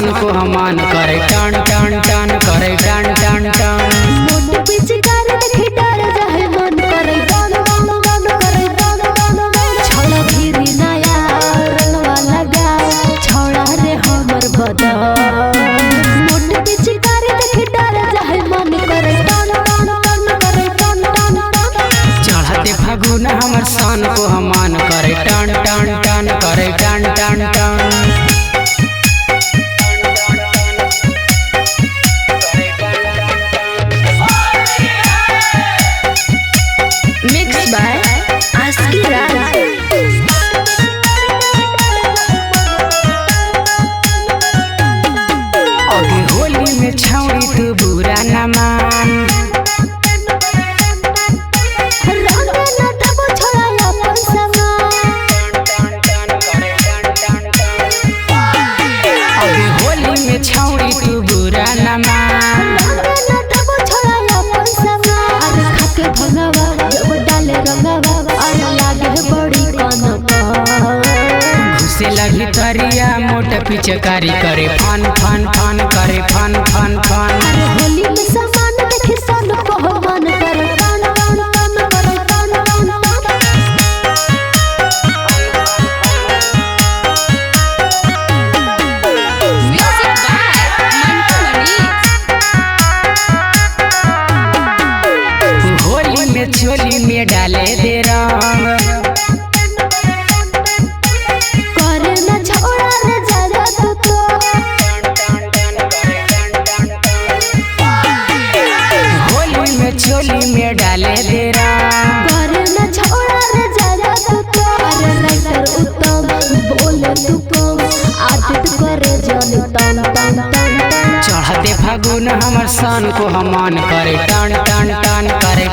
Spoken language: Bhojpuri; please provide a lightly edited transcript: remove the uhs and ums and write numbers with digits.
सन को हमान करे टन टन टन करे टन टन टन। मोट पिचकारी देखे डर जाए मन करे टन टन टन करे टन टन टन। छोड़ा फिरी नया रंगवा लगा छोड़ा रे हमर बदन। मोट पिचकारी देखे डर जाए मन करे टन टन टन करे टन टन टन। चढ़ते फागुन हमर सन को हमान करे टन टन टन करे टन टन टन। Mixed by Aski Raj। अभी होली में छौरी तू बुरा न मान। अभी होली में छौरी तू बुरा न मान। घुसे लगी तरिया मोट पिचकारी करे फन फन फन करे फन फन फन। होली में सामान देखे सन को मन करे टन टन टन करे टन टन टन। Music by Mantu Manish. होली में चोली में डाले दे रंग। करे न छोड़ा रे जरा तू तो। होली में चोली में डाले दे रंग। करे न छोड़ा रे जरा तू तो। अरे राइटर उत्तम बोले तू कम आदत करे जन टन टन टन टन। चढ़ते फागुन हमर सन को हमान करे टन टन टन करे